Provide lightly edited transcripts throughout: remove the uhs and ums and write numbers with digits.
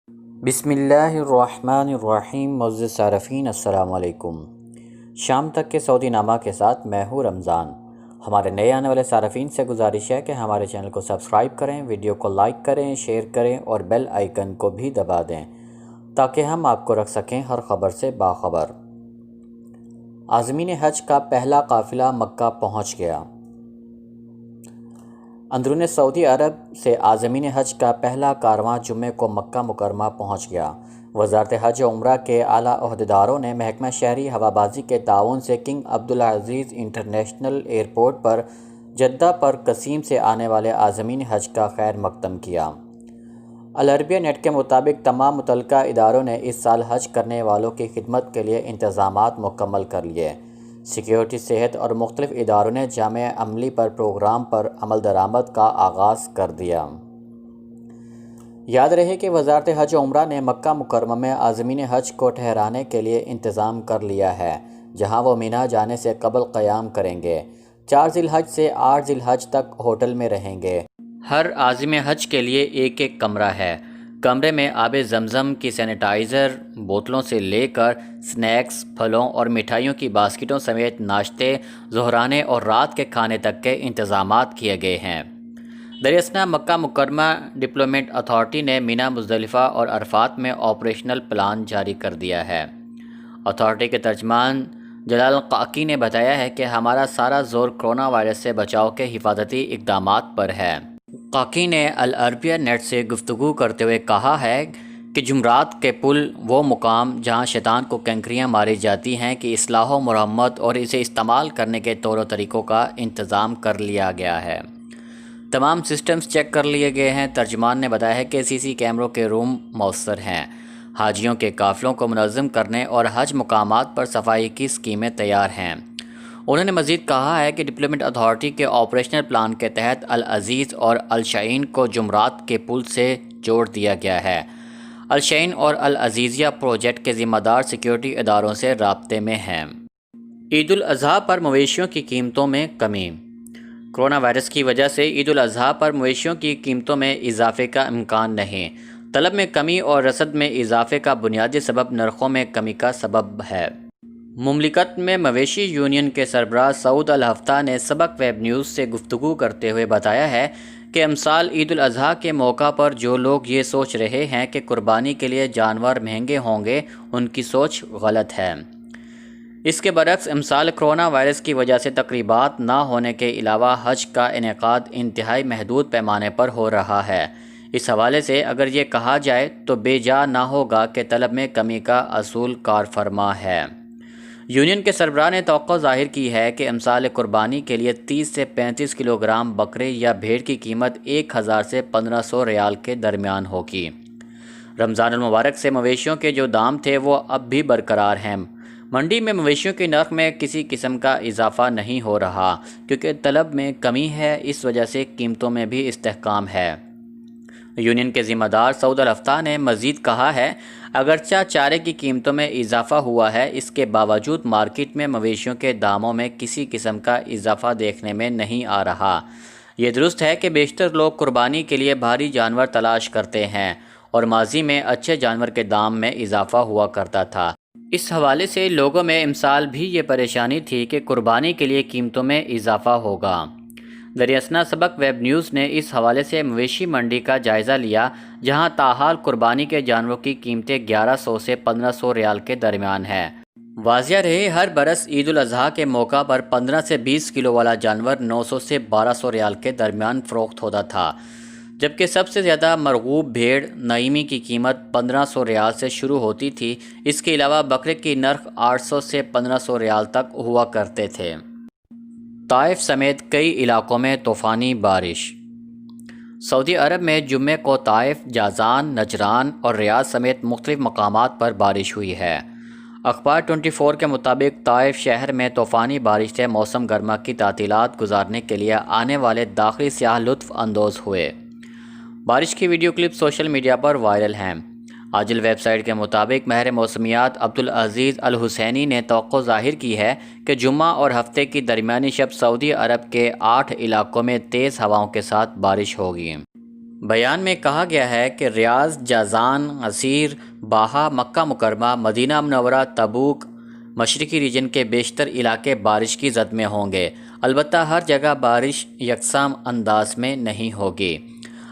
بسم اللہ الرحمن الرحیم۔ معزز صارفین السلام علیکم۔ شام تک کے سعودی نامہ کے ساتھ میں ہوں رمضان۔ ہمارے نئے آنے والے صارفین سے گزارش ہے کہ ہمارے چینل کو سبسکرائب کریں، ویڈیو کو لائک کریں، شیئر کریں اور بیل آئیکن کو بھی دبا دیں تاکہ ہم آپ کو رکھ سکیں ہر خبر سے باخبر۔ عازمین حج کا پہلا قافلہ مکہ پہنچ گیا۔ اندرون سعودی عرب سے عازمین حج کا پہلا کارواں جمعے کو مکہ مکرمہ پہنچ گیا۔ وزارت حج و عمرہ کے اعلیٰ عہدیداروں نے محکمہ شہری ہوابازی کے تعاون سے کنگ عبدالعزیز انٹرنیشنل ایئرپورٹ پر جدہ پر قصیم سے آنے والے عازمین حج کا خیر مقدم کیا۔ العربیہ نیٹ کے مطابق تمام متعلقہ اداروں نے اس سال حج کرنے والوں کی خدمت کے لیے انتظامات مکمل کر لیے۔ سیکیورٹی، صحت اور مختلف اداروں نے جامع عملی پر پروگرام پر عمل درآمد کا آغاز کر دیا۔ یاد رہے کہ وزارت حج و عمرہ نے مکہ مکرمہ میں عازمین حج کو ٹھہرانے کے لیے انتظام کر لیا ہے، جہاں وہ مینا جانے سے قبل قیام کریں گے۔ 4 ذی الحج سے 8 ذی الحج تک ہوٹل میں رہیں گے۔ ہر عازم حج کے لیے ایک کمرہ ہے۔ کمرے میں آب زمزم کی سینیٹائزر بوتلوں سے لے کر سنیکس، پھلوں اور مٹھائیوں کی باسکٹوں سمیت ناشتے، ظہرانے اور رات کے کھانے تک کے انتظامات کیے گئے ہیں۔ دراصل مکہ مکرمہ ڈیولپمنٹ اتھارٹی نے مینا، مزدلفہ اور عرفات میں آپریشنل پلان جاری کر دیا ہے۔ اتھارٹی کے ترجمان جلال قاکی نے بتایا ہے کہ ہمارا سارا زور کرونا وائرس سے بچاؤ کے حفاظتی اقدامات پر ہے۔ قاکی نے العربیہ نیٹ سے گفتگو کرتے ہوئے کہا ہے کہ جمعرات کے پل وہ مقام جہاں شیطان کو کنکریاں ماری جاتی ہیں کہ اصلاح و مرمت اور اسے استعمال کرنے کے طور و طریقوں کا انتظام کر لیا گیا ہے۔ تمام سسٹمز چیک کر لیے گئے ہیں۔ ترجمان نے بتایا ہے کہ سی کیمروں کے روم موثر ہیں۔ حاجیوں کے قافلوں کو منظم کرنے اور حج مقامات پر صفائی کی اسکیمیں تیار ہیں۔ انہوں نے مزید کہا ہے کہ ڈیولپمنٹ اتھارٹی کے آپریشنل پلان کے تحت العزیز اور الشعین کو جمعرات کے پل سے جوڑ دیا گیا ہے۔ الشعین اور العزیزیہ پروجیکٹ کے ذمہ دار سیکیورٹی اداروں سے رابطے میں ہیں۔ عید الاضحیٰ پر مویشیوں کی قیمتوں میں کمی۔ کرونا وائرس کی وجہ سے عید الاضحیٰ پر مویشیوں کی قیمتوں میں اضافے کا امکان نہیں۔ طلب میں کمی اور رسد میں اضافے کا بنیادی سبب نرخوں میں کمی کا سبب ہے۔ مملکت میں مویشی یونین کے سربراہ سعود الہفتہ نے سبق ویب نیوز سے گفتگو کرتے ہوئے بتایا ہے کہ امسال عید الاضحیٰ کے موقع پر جو لوگ یہ سوچ رہے ہیں کہ قربانی کے لیے جانور مہنگے ہوں گے، ان کی سوچ غلط ہے۔ اس کے برعکس امسال کرونا وائرس کی وجہ سے تقریبات نہ ہونے کے علاوہ حج کا انعقاد انتہائی محدود پیمانے پر ہو رہا ہے۔ اس حوالے سے اگر یہ کہا جائے تو بے جا نہ ہوگا کہ طلب میں کمی کا اصول کار فرما ہے۔ یونین کے سربراہ نے توقع ظاہر کی ہے کہ امسال قربانی کے لیے 30 سے 35 کلوگرام بکرے یا بھیڑ کی قیمت 1000 سے 1500 ریال کے درمیان ہوگی۔ رمضان المبارک سے مویشیوں کے جو دام تھے وہ اب بھی برقرار ہیں۔ منڈی میں مویشیوں کی نرخ میں کسی قسم کا اضافہ نہیں ہو رہا کیونکہ طلب میں کمی ہے، اس وجہ سے قیمتوں میں بھی استحکام ہے۔ یونین کے ذمہ دار سعود الہفتہ نے مزید کہا ہے اگرچہ چارے کی قیمتوں میں اضافہ ہوا ہے، اس کے باوجود مارکیٹ میں مویشیوں کے داموں میں کسی قسم کا اضافہ دیکھنے میں نہیں آ رہا۔ یہ درست ہے کہ بیشتر لوگ قربانی کے لیے بھاری جانور تلاش کرتے ہیں اور ماضی میں اچھے جانور کے دام میں اضافہ ہوا کرتا تھا۔ اس حوالے سے لوگوں میں امسال بھی یہ پریشانی تھی کہ قربانی کے لیے قیمتوں میں اضافہ ہوگا۔ دراصل سبق ویب نیوز نے اس حوالے سے مویشی منڈی کا جائزہ لیا جہاں تاحال قربانی کے جانوروں کی قیمتیں 1100 سے 1500 ریال کے درمیان ہیں۔ واضح رہے ہر برس عید الاضحیٰ کے موقع پر 15 سے 20 کلو والا جانور 900 سے 1200 ریال کے درمیان فروخت ہوتا تھا، جبکہ سب سے زیادہ مرغوب بھیڑ نعیمی کی قیمت 1500 ریال سے شروع ہوتی تھی۔ اس کے علاوہ بکرے کی نرخ 800 سے 1500 ریال تک ہوا کرتے تھے۔ طائف سمیت کئی علاقوں میں طوفانی بارش۔ سعودی عرب میں جمعے کو طائف، جازان، نجران اور ریاض سمیت مختلف مقامات پر بارش ہوئی ہے۔ اخبار 24 کے مطابق طائف شہر میں طوفانی بارش سے موسم گرما کی تعطیلات گزارنے کے لیے آنے والے داخلی سیاح لطف اندوز ہوئے۔ بارش کی ویڈیو کلپ سوشل میڈیا پر وائرل ہیں۔ عاجل ویب سائٹ کے مطابق ماہر موسمیات عبدالعزیز الحسینی نے توقع ظاہر کی ہے کہ جمعہ اور ہفتے کی درمیانی شب سعودی عرب کے 8 علاقوں میں تیز ہواؤں کے ساتھ بارش ہوگی۔ بیان میں کہا گیا ہے کہ ریاض، جازان، عسیر، باہا، مکہ مکرمہ، مدینہ منورہ، تبوک، مشرقی ریجن کے بیشتر علاقے بارش کی زد میں ہوں گے، البتہ ہر جگہ بارش یکساں انداز میں نہیں ہوگی۔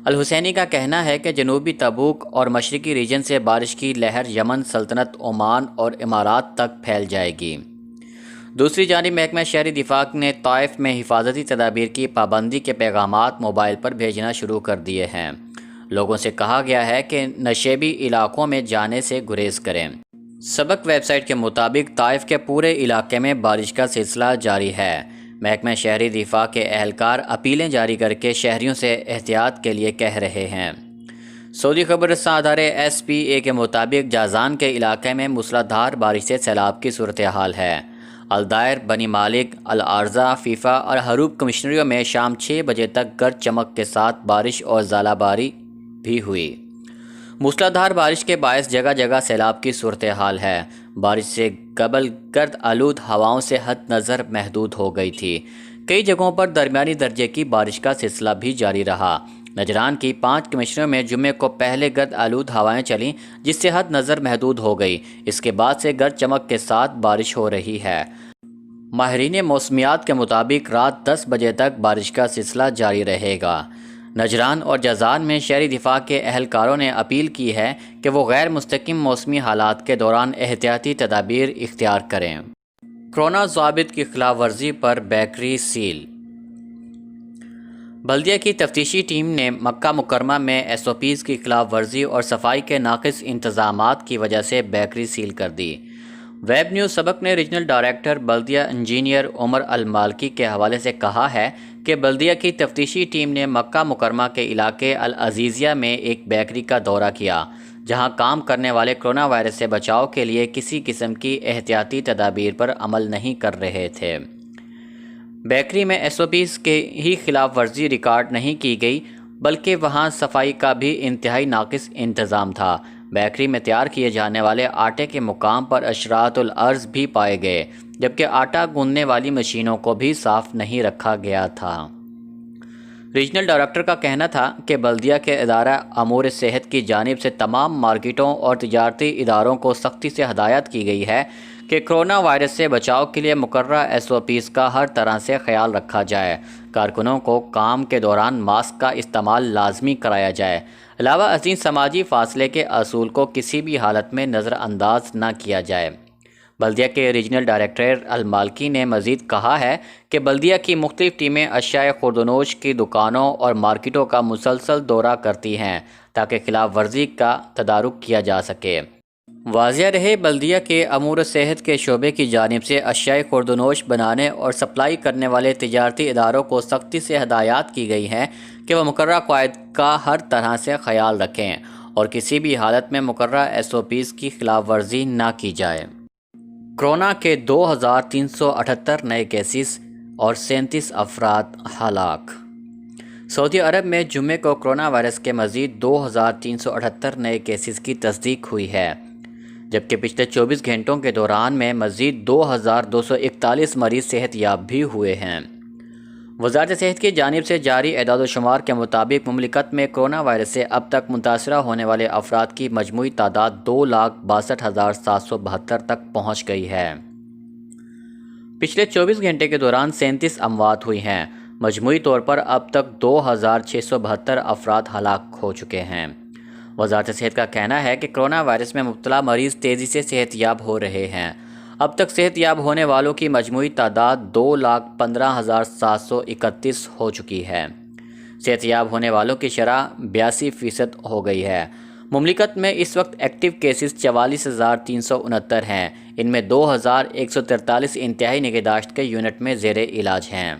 الحسینی کا کہنا ہے کہ جنوبی تبوک اور مشرقی ریجن سے بارش کی لہر یمن، سلطنت عمان اور امارات تک پھیل جائے گی۔ دوسری جانب محکمہ شہری دفاع نے طائف میں حفاظتی تدابیر کی پابندی کے پیغامات موبائل پر بھیجنا شروع کر دیے ہیں۔ لوگوں سے کہا گیا ہے کہ نشیبی علاقوں میں جانے سے گریز کریں۔ سبق ویب سائٹ کے مطابق طائف کے پورے علاقے میں بارش کا سلسلہ جاری ہے۔ محکمہ شہری دفاع کے اہلکار اپیلیں جاری کر کے شہریوں سے احتیاط کے لیے کہہ رہے ہیں۔ سعودی خبر رساں ادارے SPA کے مطابق جازان کے علاقے میں موسلا دھار بارش سے سیلاب کی صورتحال ہے۔ الدائر، بنی مالک، العارضہ، فیفا اور حروب کمشنریوں میں شام 6 بجے تک گرج چمک کے ساتھ بارش اور ژالہ باری بھی ہوئی۔ موسلا دھار بارش کے باعث جگہ جگہ سیلاب کی صورتحال ہے۔ بارش سے قبل گرد آلود ہواؤں سے حد نظر محدود ہو گئی تھی۔ کئی جگہوں پر درمیانی درجے کی بارش کا سلسلہ بھی جاری رہا۔ نجران کی 5 کمشنریوں میں جمعے کو پہلے گرد آلود ہوائیں چلیں، جس سے حد نظر محدود ہو گئی۔ اس کے بعد سے گرج چمک کے ساتھ بارش ہو رہی ہے۔ ماہرین موسمیات کے مطابق رات 10 بجے تک بارش کا سلسلہ جاری رہے گا۔ نجران اور جازان میں شہری دفاع کے اہلکاروں نے اپیل کی ہے کہ وہ غیر مستقیم موسمی حالات کے دوران احتیاطی تدابیر اختیار کریں۔ کرونا ضوابط کی خلاف ورزی پر بیکری سیل۔ بلدیہ کی تفتیشی ٹیم نے مکہ مکرمہ میں SOPs کی خلاف ورزی اور صفائی کے ناقص انتظامات کی وجہ سے بیکری سیل کر دی۔ ویب نیوز سبق نے ریجنل ڈائریکٹر بلدیہ انجینئر عمر المالکی کے حوالے سے کہا ہے کہ بلدیہ کی تفتیشی ٹیم نے مکہ مکرمہ کے علاقے العزیزیہ میں ایک بیکری کا دورہ کیا، جہاں کام کرنے والے کرونا وائرس سے بچاؤ کے لیے کسی قسم کی احتیاطی تدابیر پر عمل نہیں کر رہے تھے۔ بیکری میں SOPs کے ہی خلاف ورزی ریکارڈ نہیں کی گئی، بلکہ وہاں صفائی کا بھی انتہائی ناقص انتظام تھا۔ بیکری میں تیار کیے جانے والے آٹے کے مقام پر اشرات العرض بھی پائے گئے، جبکہ آٹا گوندنے والی مشینوں کو بھی صاف نہیں رکھا گیا تھا۔ ریجنل ڈائریکٹر کا کہنا تھا کہ بلدیہ کے ادارہ امور صحت کی جانب سے تمام مارکیٹوں اور تجارتی اداروں کو سختی سے ہدایت کی گئی ہے کہ کرونا وائرس سے بچاؤ کے لیے مقررہ SOPs کا ہر طرح سے خیال رکھا جائے۔ کارکنوں کو کام کے دوران ماسک کا استعمال لازمی کرایا جائے۔ علاوہ ازیں سماجی فاصلے کے اصول کو کسی بھی حالت میں نظر انداز نہ کیا جائے۔ بلدیہ کے ریجنل ڈائریکٹر المالکی نے مزید کہا ہے کہ بلدیہ کی مختلف ٹیمیں اشیاء خوردونوش کی دکانوں اور مارکیٹوں کا مسلسل دورہ کرتی ہیں تاکہ خلاف ورزی کا تدارک کیا جا سکے۔ واضح رہے، بلدیہ کے امور صحت کے شعبے کی جانب سے اشیاء خوردونوش بنانے اور سپلائی کرنے والے تجارتی اداروں کو سختی سے ہدایات کی گئی ہیں کہ وہ مقررہ قواعد کا ہر طرح سے خیال رکھیں اور کسی بھی حالت میں مقررہ SOPs کی خلاف ورزی نہ کی جائے۔ کرونا کے 2378 نئے کیسز اور 37 افراد ہلاک۔ سعودی عرب میں جمعے کو کرونا وائرس کے مزید 2378 نئے کیسز کی تصدیق ہوئی ہے، جبکہ پچھلے 24 گھنٹوں کے دوران میں مزید 2241 مریض صحت یاب بھی ہوئے ہیں۔ وزارت صحت کی جانب سے جاری اعداد و شمار کے مطابق مملکت میں کرونا وائرس سے اب تک متاثرہ ہونے والے افراد کی مجموعی تعداد 2,62,772 تک پہنچ گئی ہے۔ پچھلے 24 گھنٹے کے دوران 37 اموات ہوئی ہیں۔ مجموعی طور پر اب تک 2,672 افراد ہلاک ہو چکے ہیں۔ وزارت صحت کا کہنا ہے کہ کرونا وائرس میں مبتلا مریض تیزی سے صحت یاب ہو رہے ہیں۔ اب تک صحت یاب ہونے والوں کی مجموعی تعداد 2,15,731 ہو چکی ہے۔ صحت یاب ہونے والوں کی شرح 82% ہو گئی ہے۔ مملکت میں اس وقت ایکٹیو کیسز 44,369 ہیں۔ ان میں 2,143 انتہائی نگہداشت کے یونٹ میں زیر علاج ہیں۔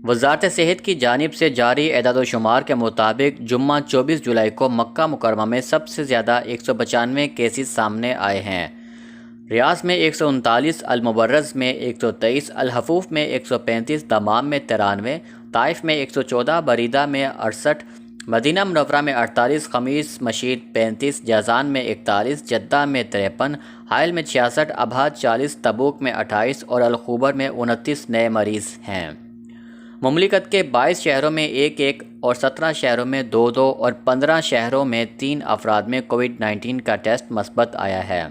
وزارت صحت کی جانب سے جاری اعداد و شمار کے مطابق جمعہ 24 جولائی کو مکہ مکرمہ میں سب سے زیادہ 195 کیسز سامنے آئے ہیں۔ ریاض میں 139، المبرز میں 123، الحفوف میں 135، دمام میں 93، طائف میں 114، بریدہ میں 68، مدینہ منورہ میں 48، خمیس مشید 35، جازان میں 41، جدہ میں 53، حائل میں 66، ابہا 40، تبوک میں 28 اور الخوبر میں 29 نئے مریض ہیں۔ مملکت کے 22 شہروں میں 1 اور 17 شہروں میں 2 اور 15 شہروں میں 3 افراد میں کووڈ-19 کا ٹیسٹ مثبت آیا ہے۔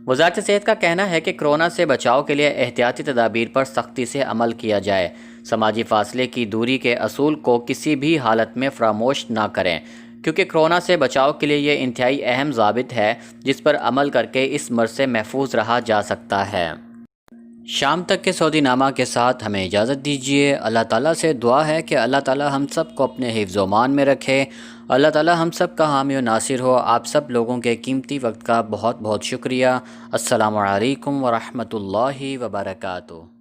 وزارت صحت کا کہنا ہے کہ کرونا سے بچاؤ کے لیے احتیاطی تدابیر پر سختی سے عمل کیا جائے، سماجی فاصلے کی دوری کے اصول کو کسی بھی حالت میں فراموش نہ کریں، کیونکہ کرونا سے بچاؤ کے لیے یہ انتہائی اہم ضابط ہے جس پر عمل کر کے اس مرض سے محفوظ رہا جا سکتا ہے۔ شام تک کے سعودی نامہ کے ساتھ ہمیں اجازت دیجیے۔ اللہ تعالیٰ سے دعا ہے کہ اللہ تعالیٰ ہم سب کو اپنے حفظ و امان میں رکھے۔ اللہ تعالیٰ ہم سب کا حامی و ناصر ہو۔ آپ سب لوگوں کے قیمتی وقت کا بہت بہت شکریہ۔ السلام علیکم ورحمۃ اللہ وبرکاتہ۔